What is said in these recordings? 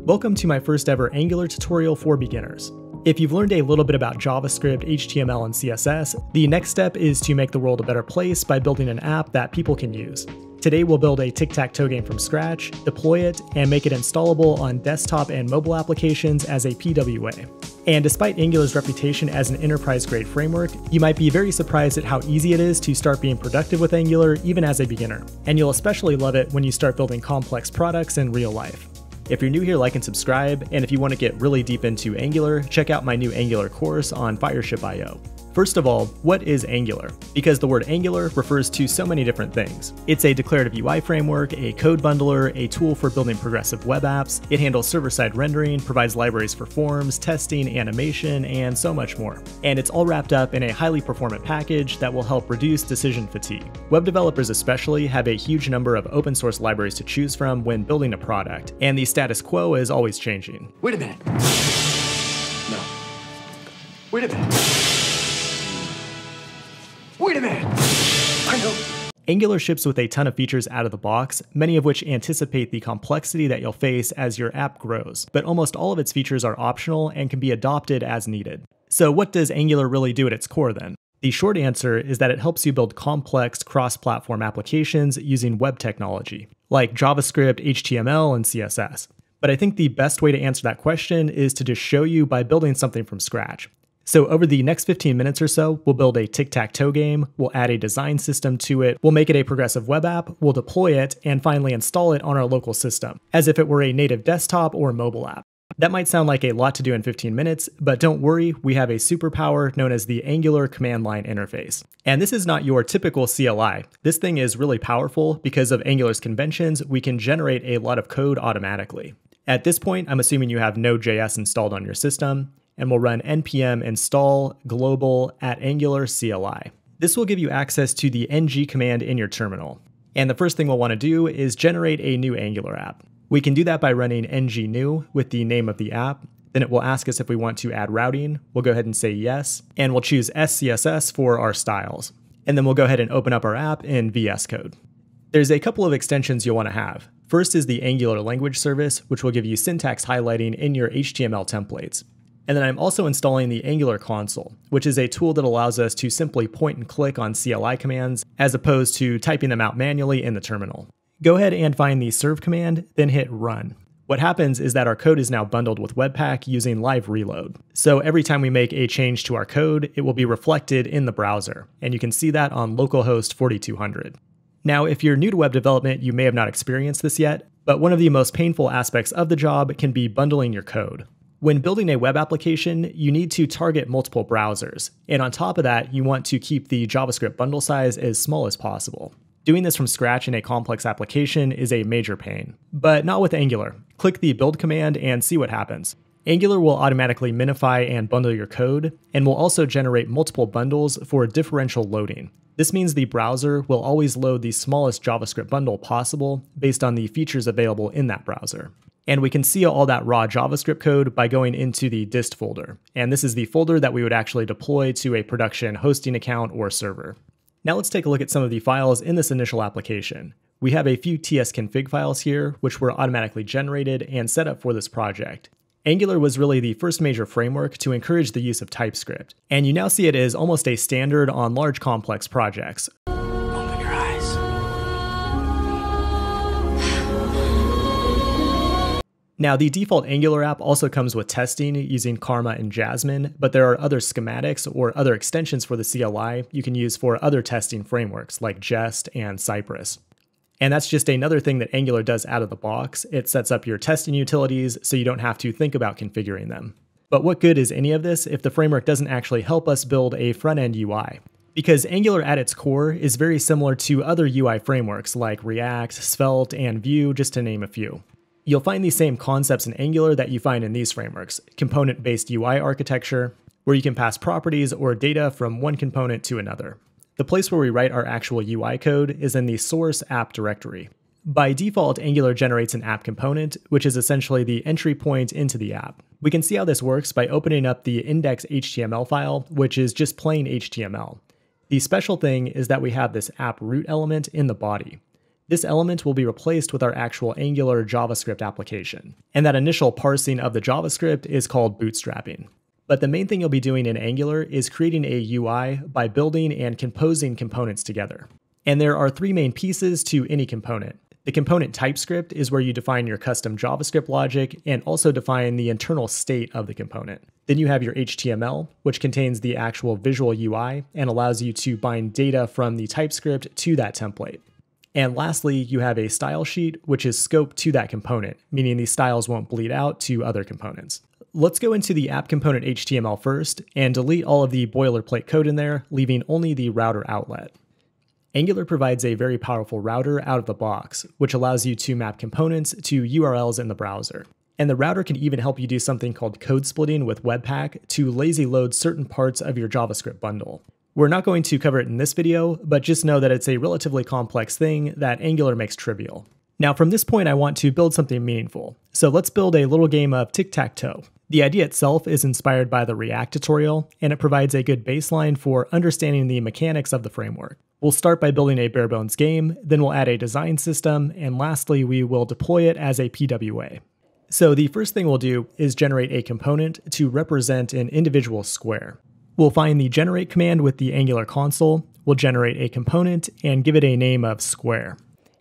Welcome to my first ever Angular tutorial for beginners. If you've learned a little bit about JavaScript, HTML, and CSS, the next step is to make the world a better place by building an app that people can use. Today we'll build a Tic-Tac-Toe game from scratch, deploy it, and make it installable on desktop and mobile applications as a PWA. And despite Angular's reputation as an enterprise-grade framework, you might be very surprised at how easy it is to start being productive with Angular even as a beginner. And you'll especially love it when you start building complex products in real life. If you're new here, like and subscribe, and if you want to get really deep into Angular, check out my new Angular course on Fireship.io. First of all, what is Angular? Because the word Angular refers to so many different things. It's a declarative UI framework, a code bundler, a tool for building progressive web apps. It handles server-side rendering, provides libraries for forms, testing, animation, and so much more. And it's all wrapped up in a highly performant package that will help reduce decision fatigue. Web developers especially have a huge number of open source libraries to choose from when building a product, and the status quo is always changing. Wait a minute. No. Wait a minute. Wait a minute! I know! Angular ships with a ton of features out of the box, many of which anticipate the complexity that you'll face as your app grows, but almost all of its features are optional and can be adopted as needed. So what does Angular really do at its core then? The short answer is that it helps you build complex cross-platform applications using web technology, like JavaScript, HTML, and CSS. But I think the best way to answer that question is to just show you by building something from scratch. So over the next 15 minutes or so, we'll build a Tic-Tac-Toe game, we'll add a design system to it, we'll make it a progressive web app, we'll deploy it, and finally install it on our local system, as if it were a native desktop or mobile app. That might sound like a lot to do in 15 minutes, but don't worry, we have a superpower known as the Angular command line interface. And this is not your typical CLI. This thing is really powerful because of Angular's conventions. We can generate a lot of code automatically. At this point, I'm assuming you have Node.js installed on your system, and we'll run npm install global @angular CLI. This will give you access to the ng command in your terminal. And the first thing we'll want to do is generate a new Angular app. We can do that by running ng new with the name of the app. Then it will ask us if we want to add routing. We'll go ahead and say yes, and we'll choose SCSS for our styles. And then we'll go ahead and open up our app in VS Code. There's a couple of extensions you'll want to have. First is the Angular language service, which will give you syntax highlighting in your HTML templates. And then I'm also installing the Angular console, which is a tool that allows us to simply point and click on CLI commands as opposed to typing them out manually in the terminal. Go ahead and find the serve command, then hit run. What happens is that our code is now bundled with Webpack using live reload. So every time we make a change to our code, it will be reflected in the browser, and you can see that on localhost 4200. Now, if you're new to web development, you may have not experienced this yet, but one of the most painful aspects of the job can be bundling your code. When building a web application, you need to target multiple browsers, and on top of that, you want to keep the JavaScript bundle size as small as possible. Doing this from scratch in a complex application is a major pain, but not with Angular. Click the build command and see what happens. Angular will automatically minify and bundle your code, and will also generate multiple bundles for differential loading. This means the browser will always load the smallest JavaScript bundle possible based on the features available in that browser. And we can see all that raw JavaScript code by going into the dist folder. And this is the folder that we would actually deploy to a production hosting account or server. Now let's take a look at some of the files in this initial application. We have a few tsconfig files here, which were automatically generated and set up for this project. Angular was really the first major framework to encourage the use of TypeScript, and you now see it as almost a standard on large complex projects. Open your eyes. Now, the default Angular app also comes with testing using Karma and Jasmine, but there are other schematics or other extensions for the CLI you can use for other testing frameworks like Jest and Cypress. And that's just another thing that Angular does out of the box. It sets up your testing utilities so you don't have to think about configuring them. But what good is any of this if the framework doesn't actually help us build a front-end UI? Because Angular at its core is very similar to other UI frameworks like React, Svelte, and Vue, just to name a few. You'll find these same concepts in Angular that you find in these frameworks: component-based UI architecture, where you can pass properties or data from one component to another. The place where we write our actual UI code is in the source app directory. By default, Angular generates an app component, which is essentially the entry point into the app. We can see how this works by opening up the index.html file, which is just plain HTML. The special thing is that we have this app root element in the body. This element will be replaced with our actual Angular JavaScript application. And that initial parsing of the JavaScript is called bootstrapping. But the main thing you'll be doing in Angular is creating a UI by building and composing components together. And there are three main pieces to any component. The component TypeScript is where you define your custom JavaScript logic and also define the internal state of the component. Then you have your HTML, which contains the actual visual UI and allows you to bind data from the TypeScript to that template. And lastly, you have a style sheet, which is scoped to that component, meaning these styles won't bleed out to other components. Let's go into the app component HTML first and delete all of the boilerplate code in there, leaving only the router outlet. Angular provides a very powerful router out of the box, which allows you to map components to URLs in the browser. And the router can even help you do something called code splitting with Webpack to lazy load certain parts of your JavaScript bundle. We're not going to cover it in this video, but just know that it's a relatively complex thing that Angular makes trivial. Now from this point I want to build something meaningful, so let's build a little game of Tic-Tac-Toe. The idea itself is inspired by the React tutorial, and it provides a good baseline for understanding the mechanics of the framework. We'll start by building a bare bones game, then we'll add a design system, and lastly we will deploy it as a PWA. So the first thing we'll do is generate a component to represent an individual square. We'll find the generate command with the Angular console, we'll generate a component and give it a name of square.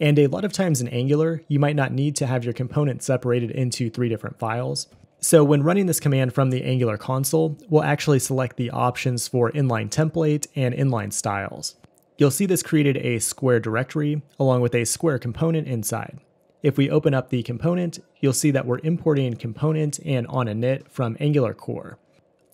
And a lot of times in Angular, you might not need to have your component separated into 3 different files. So when running this command from the Angular console, we'll actually select the options for inline template and inline styles. You'll see this created a square directory along with a square component inside. If we open up the component, you'll see that we're importing component and onInit from Angular core.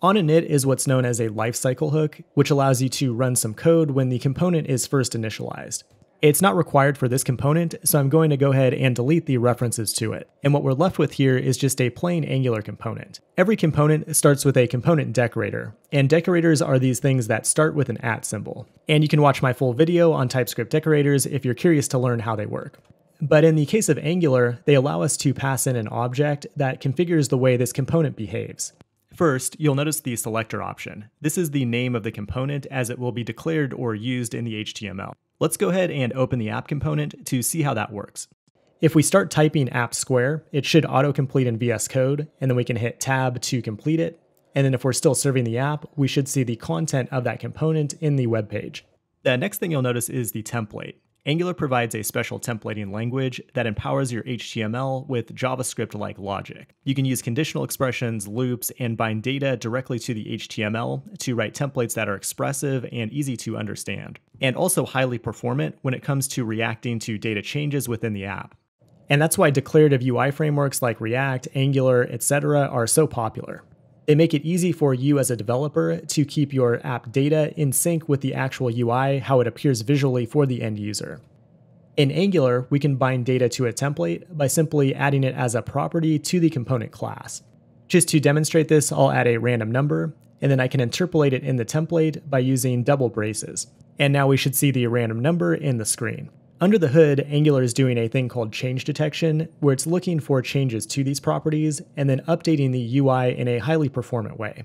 OnInit is what's known as a lifecycle hook, which allows you to run some code when the component is first initialized. It's not required for this component, so I'm going to go ahead and delete the references to it. And what we're left with here is just a plain Angular component. Every component starts with a component decorator, and decorators are these things that start with an @ symbol. And you can watch my full video on TypeScript decorators if you're curious to learn how they work. But in the case of Angular, they allow us to pass in an object that configures the way this component behaves. First, you'll notice the selector option. This is the name of the component as it will be declared or used in the HTML. Let's go ahead and open the app component to see how that works. If we start typing app square, it should autocomplete in VS Code, and then we can hit tab to complete it. And then if we're still serving the app, we should see the content of that component in the web page. The next thing you'll notice is the template. Angular provides a special templating language that empowers your HTML with JavaScript-like logic. You can use conditional expressions, loops, and bind data directly to the HTML to write templates that are expressive and easy to understand, and also highly performant when it comes to reacting to data changes within the app. And that's why declarative UI frameworks like React, Angular, etc. are so popular. They make it easy for you as a developer to keep your app data in sync with the actual UI, how it appears visually for the end user. In Angular, we can bind data to a template by simply adding it as a property to the component class. Just to demonstrate this, I'll add a random number, and then I can interpolate it in the template by using double braces. And now we should see the random number in the screen. Under the hood, Angular is doing a thing called change detection, where it's looking for changes to these properties and then updating the UI in a highly performant way.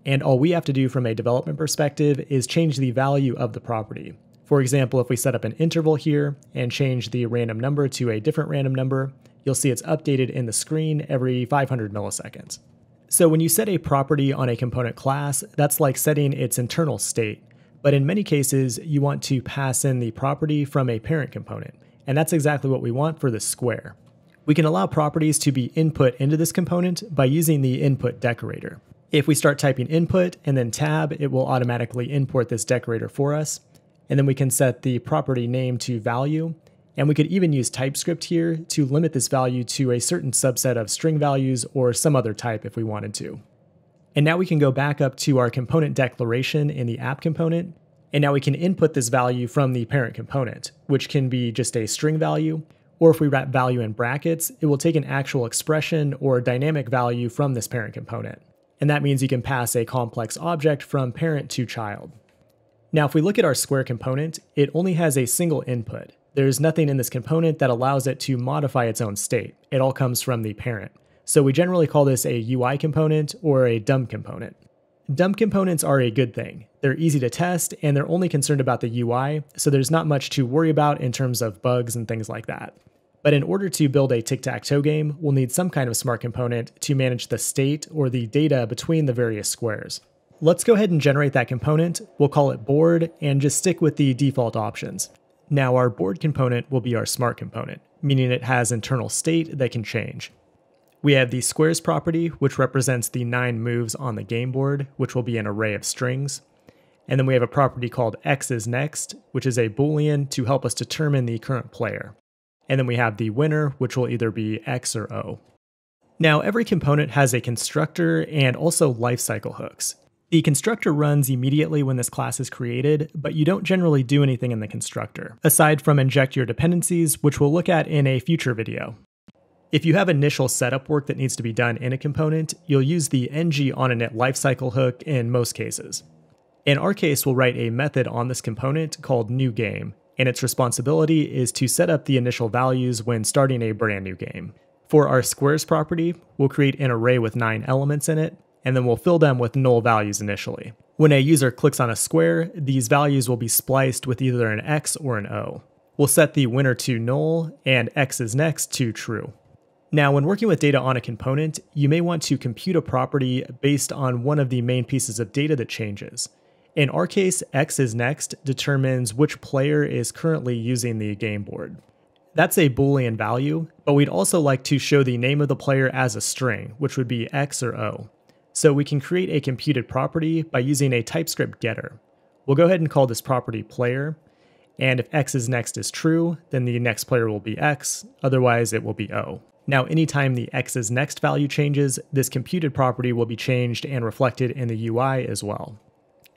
And all we have to do from a development perspective is change the value of the property. For example, if we set up an interval here and change the random number to a different random number, you'll see it's updated in the screen every 500 milliseconds. So when you set a property on a component class, that's like setting its internal state. But in many cases, you want to pass in the property from a parent component, and that's exactly what we want for this square. We can allow properties to be input into this component by using the input decorator. If we start typing input and then tab, it will automatically import this decorator for us, and then we can set the property name to value, and we could even use TypeScript here to limit this value to a certain subset of string values or some other type if we wanted to. And now we can go back up to our component declaration in the app component, and now we can input this value from the parent component, which can be just a string value, or if we wrap value in brackets, it will take an actual expression or dynamic value from this parent component. And that means you can pass a complex object from parent to child. Now if we look at our square component, it only has a single input. There's nothing in this component that allows it to modify its own state. It all comes from the parent. So we generally call this a UI component or a dumb component. Dumb components are a good thing. They're easy to test, and they're only concerned about the UI, so there's not much to worry about in terms of bugs and things like that. But in order to build a tic-tac-toe game, we'll need some kind of smart component to manage the state or the data between the various squares. Let's go ahead and generate that component. We'll call it board and just stick with the default options. Now our board component will be our smart component, meaning it has internal state that can change. We have the squares property, which represents the 9 moves on the game board, which will be an array of strings. And then we have a property called x is next, which is a boolean to help us determine the current player. And then we have the winner, which will either be x or o. Now every component has a constructor and also lifecycle hooks. The constructor runs immediately when this class is created, but you don't generally do anything in the constructor, aside from inject your dependencies, which we'll look at in a future video. If you have initial setup work that needs to be done in a component, you'll use the ng-on-init lifecycle hook in most cases. In our case, we'll write a method on this component called newGame, and its responsibility is to set up the initial values when starting a brand new game. For our squares property, we'll create an array with 9 elements in it, and then we'll fill them with null values initially. When a user clicks on a square, these values will be spliced with either an X or an O. We'll set the winner to null and X is next to true. Now, when working with data on a component, you may want to compute a property based on one of the main pieces of data that changes. In our case, X is next determines which player is currently using the game board. That's a Boolean value, but we'd also like to show the name of the player as a string, which would be X or O. So we can create a computed property by using a TypeScript getter. We'll go ahead and call this property player, and if X is next is true, then the next player will be X, otherwise it will be O. Now, anytime the X is next value changes, this computed property will be changed and reflected in the UI as well.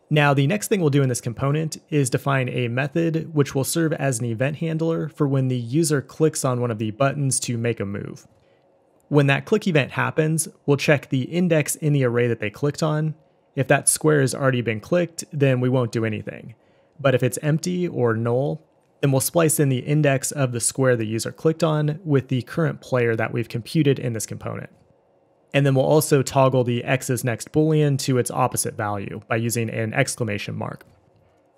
Now, the next thing we'll do in this component is define a method which will serve as an event handler for when the user clicks on one of the buttons to make a move. When that click event happens, we'll check the index in the array that they clicked on. If that square has already been clicked, then we won't do anything. But if it's empty or null, then we'll splice in the index of the square the user clicked on with the current player that we've computed in this component. And then we'll also toggle the X is next boolean to its opposite value by using an exclamation mark.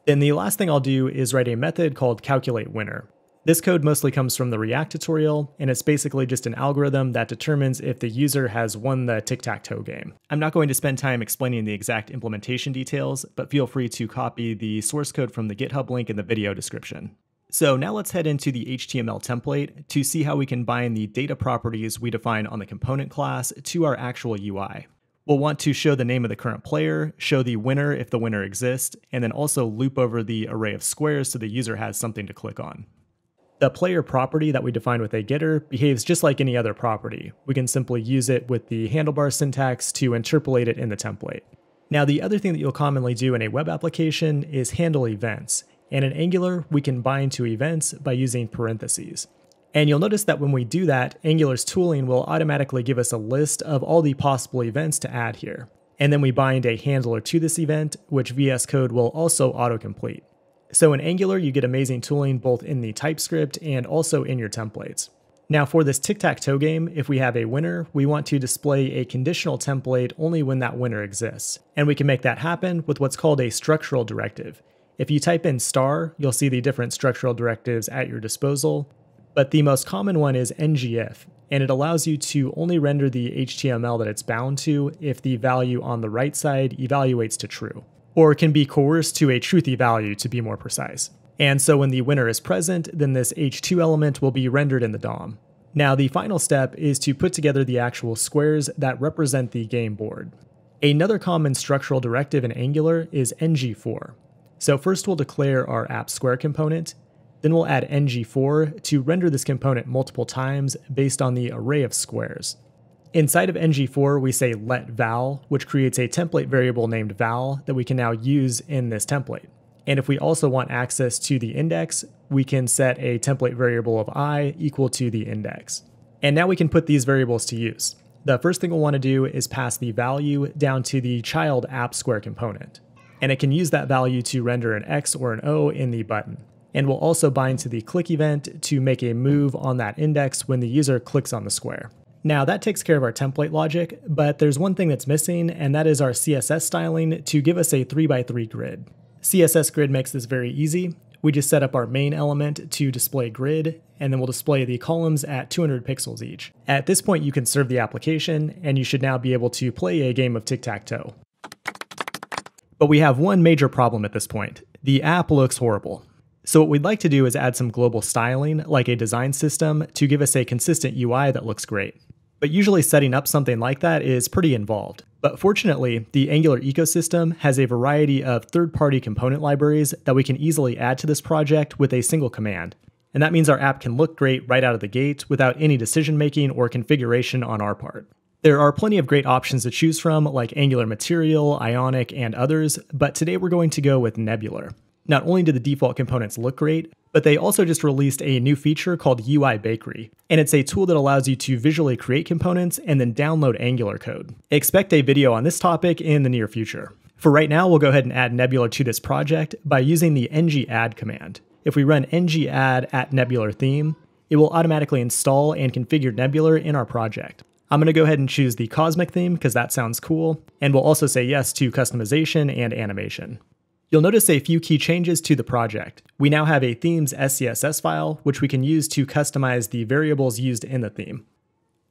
Then the last thing I'll do is write a method called calculateWinner. This code mostly comes from the React tutorial, and it's basically just an algorithm that determines if the user has won the tic-tac-toe game. I'm not going to spend time explaining the exact implementation details, but feel free to copy the source code from the GitHub link in the video description. So now let's head into the HTML template to see how we can bind the data properties we define on the component class to our actual UI. We'll want to show the name of the current player, show the winner if the winner exists, and then also loop over the array of squares so the user has something to click on. The player property that we define with a getter behaves just like any other property. We can simply use it with the handlebar syntax to interpolate it in the template. Now, the other thing that you'll commonly do in a web application is handle events. And in Angular, we can bind to events by using parentheses. And you'll notice that when we do that, Angular's tooling will automatically give us a list of all the possible events to add here. And then we bind a handler to this event, which VS Code will also autocomplete. So in Angular, you get amazing tooling both in the TypeScript and also in your templates. Now for this tic-tac-toe game, if we have a winner, we want to display a conditional template only when that winner exists. And we can make that happen with what's called a structural directive. If you type in star, you'll see the different structural directives at your disposal, but the most common one is ngIf, and it allows you to only render the HTML that it's bound to if the value on the right side evaluates to true, or can be coerced to a truthy value to be more precise. And so when the winner is present, then this h2 element will be rendered in the DOM. Now the final step is to put together the actual squares that represent the game board. Another common structural directive in Angular is ng4. So first we'll declare our app square component, then we'll add ng4 to render this component multiple times based on the array of squares. Inside of ng4 we say let val, which creates a template variable named val that we can now use in this template. And if we also want access to the index, we can set a template variable of I equal to the index. And now we can put these variables to use. The first thing we'll want to do is pass the value down to the child app square component. And it can use that value to render an X or an O in the button. And we'll also bind to the click event to make a move on that index when the user clicks on the square. Now that takes care of our template logic, but there's one thing that's missing, and that is our CSS styling to give us a 3x3 grid. CSS grid makes this very easy. We just set up our main element to display grid, and then we'll display the columns at 200 pixels each. At this point, you can serve the application, and you should now be able to play a game of tic-tac-toe. But we have one major problem at this point. The app looks horrible. So what we'd like to do is add some global styling, like a design system, to give us a consistent UI that looks great. But usually setting up something like that is pretty involved. But fortunately, the Angular ecosystem has a variety of third-party component libraries that we can easily add to this project with a single command. And that means our app can look great right out of the gate without any decision-making or configuration on our part. There are plenty of great options to choose from, like Angular Material, Ionic, and others, but today we're going to go with Nebular. Not only do the default components look great, but they also just released a new feature called UI Bakery, and it's a tool that allows you to visually create components and then download Angular code. Expect a video on this topic in the near future. For right now, we'll go ahead and add Nebular to this project by using the ng-add command. If we run ng-add @nebular theme, it will automatically install and configure Nebular in our project. I'm going to go ahead and choose the Cosmic theme because that sounds cool, and we'll also say yes to customization and animation. You'll notice a few key changes to the project. We now have a themes SCSS file, which we can use to customize the variables used in the theme.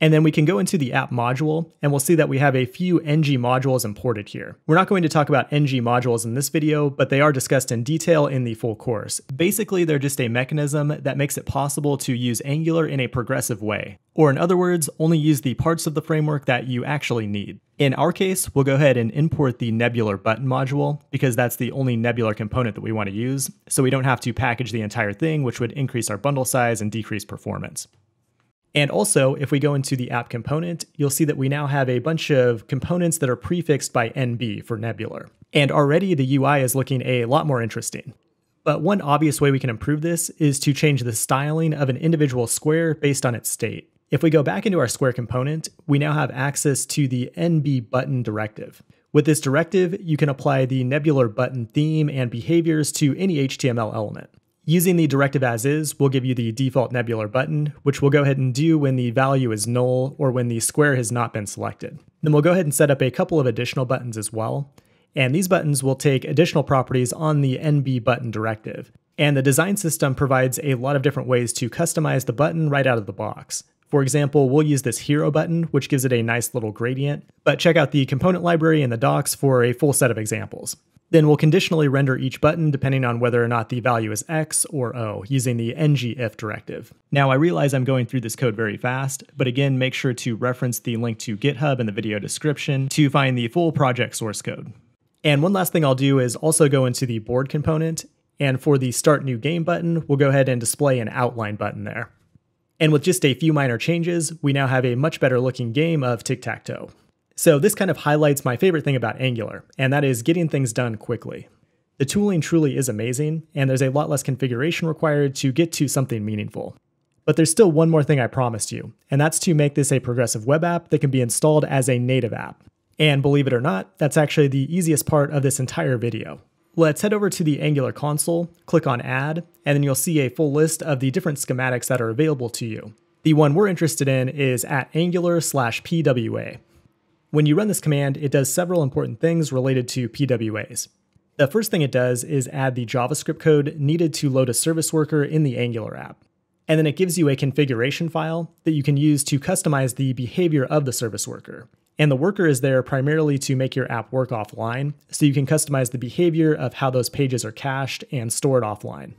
And then we can go into the app module, and we'll see that we have a few ng modules imported here. We're not going to talk about ng modules in this video, but they are discussed in detail in the full course. Basically, they're just a mechanism that makes it possible to use Angular in a progressive way. Or in other words, only use the parts of the framework that you actually need. In our case, we'll go ahead and import the Nebular button module because that's the only Nebular component that we want to use, so we don't have to package the entire thing, which would increase our bundle size and decrease performance. And also, if we go into the app component, you'll see that we now have a bunch of components that are prefixed by NB for Nebular. And already the UI is looking a lot more interesting. But one obvious way we can improve this is to change the styling of an individual square based on its state. If we go back into our square component, we now have access to the NB Button Directive. With this directive, you can apply the Nebular button theme and behaviors to any HTML element. Using the directive as is will give you the default Nebular button, which we'll go ahead and do when the value is null or when the square has not been selected. Then we'll go ahead and set up a couple of additional buttons as well. And these buttons will take additional properties on the NB button directive. And the design system provides a lot of different ways to customize the button right out of the box. For example, we'll use this hero button, which gives it a nice little gradient, but check out the component library in the docs for a full set of examples. Then we'll conditionally render each button depending on whether or not the value is X or O using the ngIf directive. Now I realize I'm going through this code very fast, but again, make sure to reference the link to GitHub in the video description to find the full project source code. And one last thing I'll do is also go into the board component, and for the start new game button, we'll go ahead and display an outline button there. And with just a few minor changes, we now have a much better looking game of tic-tac-toe. So this kind of highlights my favorite thing about Angular, and that is getting things done quickly. The tooling truly is amazing, and there's a lot less configuration required to get to something meaningful. But there's still one more thing I promised you, and that's to make this a progressive web app that can be installed as a native app. And believe it or not, that's actually the easiest part of this entire video. Let's head over to the Angular console, click on Add, and then you'll see a full list of the different schematics that are available to you. The one we're interested in is @angular/PWA. When you run this command, it does several important things related to PWAs. The first thing it does is add the JavaScript code needed to load a service worker in the Angular app. And then it gives you a configuration file that you can use to customize the behavior of the service worker. And the worker is there primarily to make your app work offline, so you can customize the behavior of how those pages are cached and stored offline.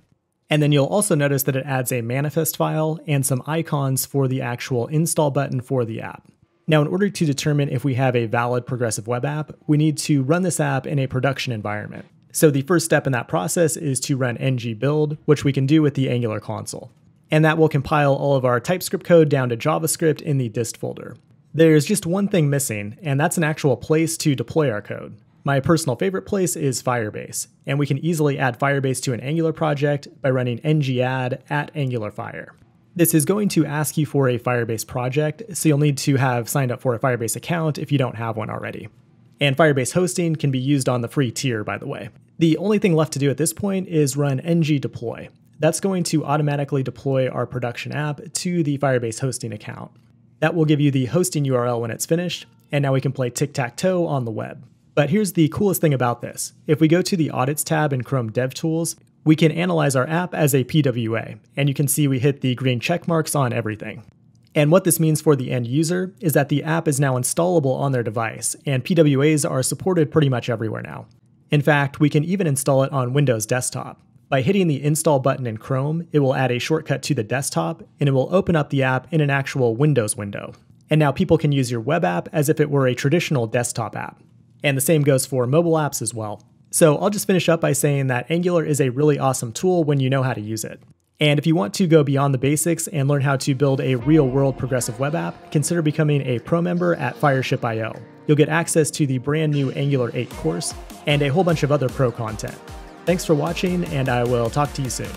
And then you'll also notice that it adds a manifest file and some icons for the actual install button for the app. Now, in order to determine if we have a valid progressive web app, we need to run this app in a production environment. So the first step in that process is to run ng-build, which we can do with the Angular console. And that will compile all of our TypeScript code down to JavaScript in the dist folder. There's just one thing missing, and that's an actual place to deploy our code. My personal favorite place is Firebase, and we can easily add Firebase to an Angular project by running ng-add @angularfire. This is going to ask you for a Firebase project, so you'll need to have signed up for a Firebase account if you don't have one already. And Firebase hosting can be used on the free tier, by the way. The only thing left to do at this point is run ng-deploy. That's going to automatically deploy our production app to the Firebase hosting account. That will give you the hosting URL when it's finished, and now we can play Tic-Tac-Toe on the web. But here's the coolest thing about this. If we go to the Audits tab in Chrome DevTools, we can analyze our app as a PWA, and you can see we hit the green check marks on everything. And what this means for the end user is that the app is now installable on their device, and PWAs are supported pretty much everywhere now. In fact, we can even install it on Windows Desktop. By hitting the Install button in Chrome, it will add a shortcut to the desktop, and it will open up the app in an actual Windows window. And now people can use your web app as if it were a traditional desktop app. And the same goes for mobile apps as well. So I'll just finish up by saying that Angular is a really awesome tool when you know how to use it. And if you want to go beyond the basics and learn how to build a real-world progressive web app, consider becoming a pro member at Fireship.io. You'll get access to the brand new Angular 8 course and a whole bunch of other pro content. Thanks for watching, and I will talk to you soon.